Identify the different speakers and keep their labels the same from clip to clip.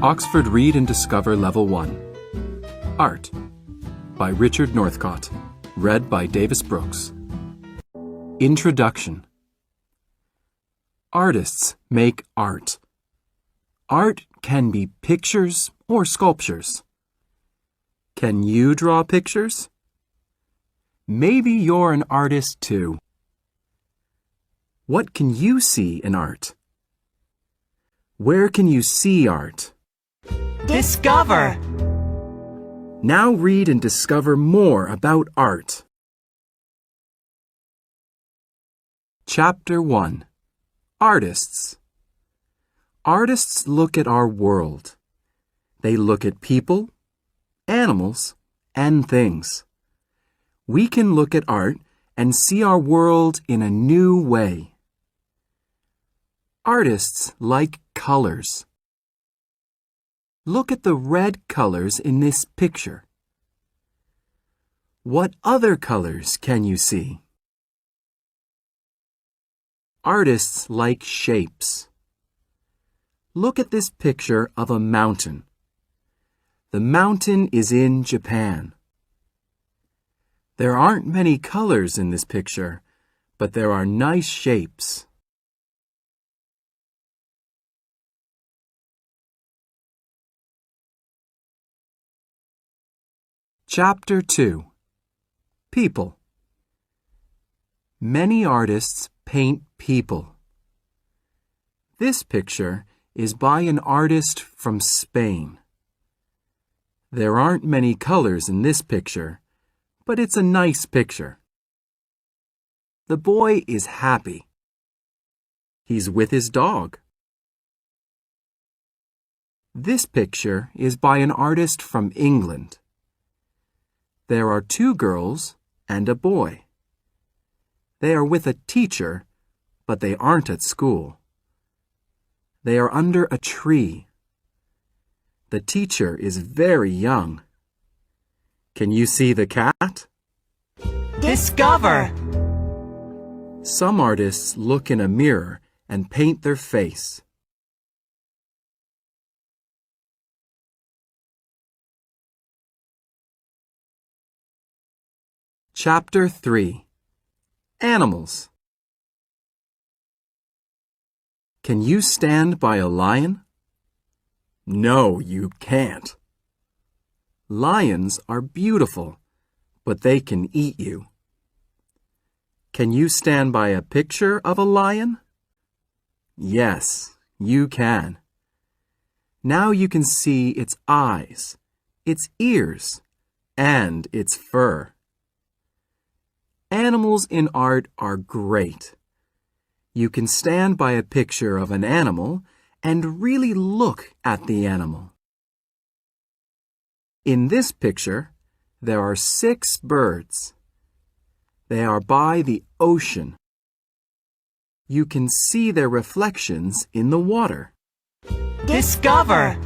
Speaker 1: Oxford Read and Discover Level 1. Art by Richard Northcott. Read by Davis Brooks. Introduction. Artists make art. Art can be pictures or sculptures. Can you draw pictures? Maybe you're an artist too. What can you see in art? Where can you see art?
Speaker 2: Discover!
Speaker 1: Now read and discover more about art. Chapter 1. Artists. Artists look at our world. They look at people, animals, and things. We can look at art and see our world in a new way. Artists like colors. Look at the red colors in this picture. What other colors can you see? Artists like shapes. Look at this picture of a mountain. The mountain is in Japan. There aren't many colors in this picture, but there are nice shapes. Chapter 2. People. Many artists paint people. This picture is by an artist from Spain. There aren't many colors in this picture, but it's a nice picture. The boy is happy. He's with his dog. This picture is by an artist from England. There are two girls and a boy. They are with a teacher, but they aren't at school. They are under a tree. The teacher is very young. Can you see the cat?
Speaker 2: Discover!
Speaker 1: Some artists look in a mirror and paint their face. Chapter 3. Animals. Can you stand by a lion? No, you can't. Lions are beautiful, but they can eat you. Can you stand by a picture of a lion? Yes, you can. Now you can see its eyes, its ears, and its fur. Animals in art are great. You can stand by a picture of an animal and really look at the animal. In this picture, there are 6 birds. They are by the ocean. You can see their reflections in the water.
Speaker 2: Discover!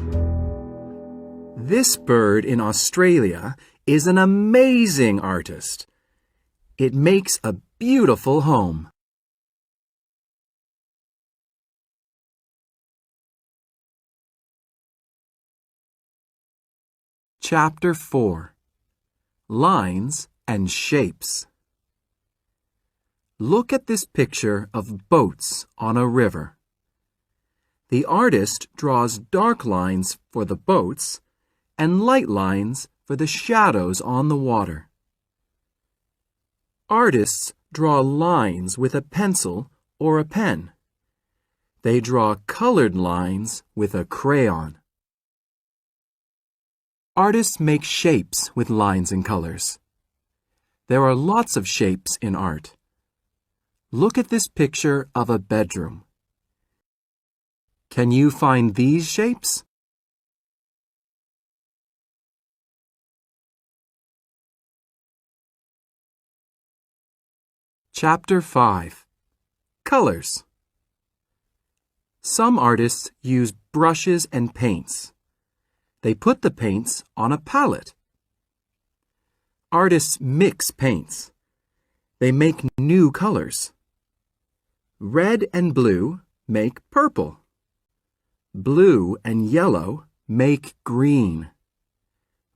Speaker 1: This bird in Australia is an amazing artist. It makes a beautiful home. Chapter 4. Lines and Shapes. Look at this picture of boats on a river. The artist draws dark lines for the boats and light lines for the shadows on the water. Artists draw lines with a pencil or a pen. They draw colored lines with a crayon. Artists make shapes with lines and colors. There are lots of shapes in art. Look at this picture of a bedroom. Can you find these shapes? Chapter 5. Colors. Some artists use brushes and paints. They put the paints on a palette. Artists mix paints. They make new colors. Red and blue make purple. Blue and yellow make green.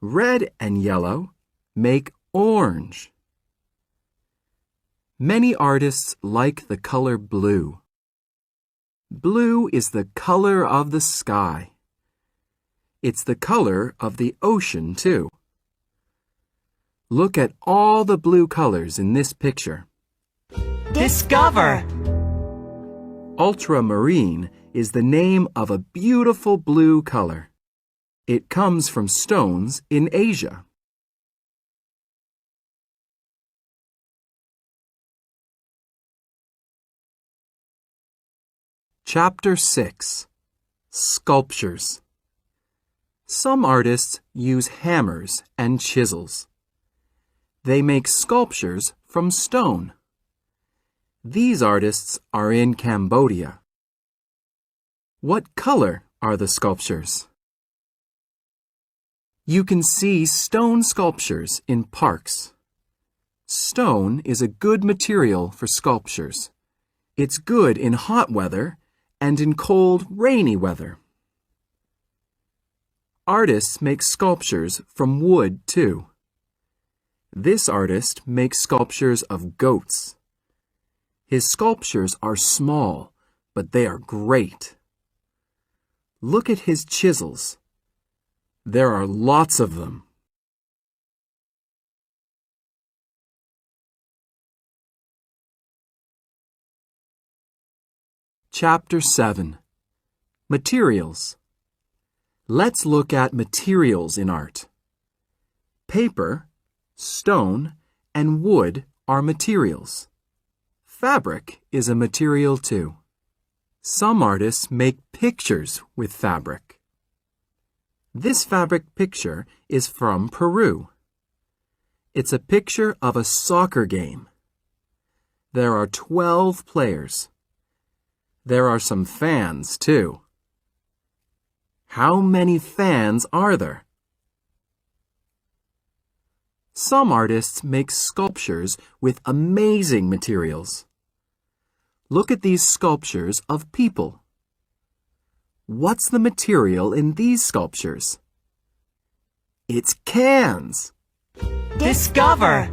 Speaker 1: Red and yellow make orange. Many artists like the color blue. Blue is the color of the sky. It's the color of the ocean, too. Look at all the blue colors in this picture.
Speaker 2: Discover.
Speaker 1: Ultramarine is the name of a beautiful blue color. It comes from stones in Asia. Chapter 6. Sculptures. Some artists use hammers and chisels. They make sculptures from stone. These artists are in Cambodia. What color are the sculptures? You can see stone sculptures in parks. Stone is a good material for sculptures. It's good in hot weather and in cold, rainy weather. Artists make sculptures from wood, too. This artist makes sculptures of goats. His sculptures are small, but they are great. Look at his chisels. There are lots of them. Chapter 7. Materials. Let's look at materials in art. Paper, stone, and wood are materials. Fabric is a material too. Some artists make pictures with fabric. This fabric picture is from Peru. It's a picture of a soccer game. There are 12 players. There are some fans, too. How many fans are there? Some artists make sculptures with amazing materials. Look at these sculptures of people. What's the material in these sculptures? It's cans.
Speaker 2: Discover.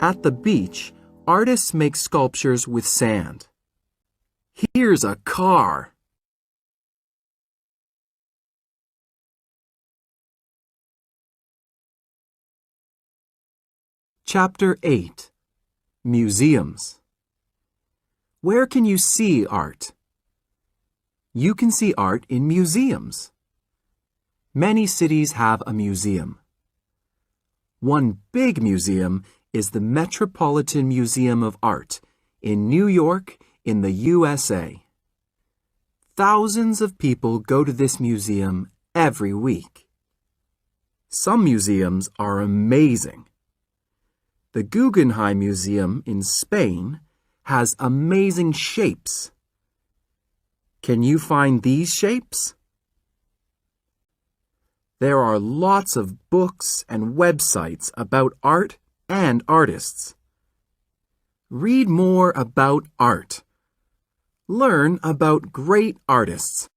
Speaker 1: At the beach, artists make sculptures with sand. Here's a car. Chapter 8. Museums. Where can you see art? You can see art in museums. Many cities have a museum. One big museum is the Metropolitan Museum of Art in New York, in the USA. Thousands of people go to this museum every week. Some museums are amazing. The Guggenheim Museum in Spain has amazing shapes. Can you find these shapes? There are lots of books and websites about art and artists. Read more about art. Learn about great artists.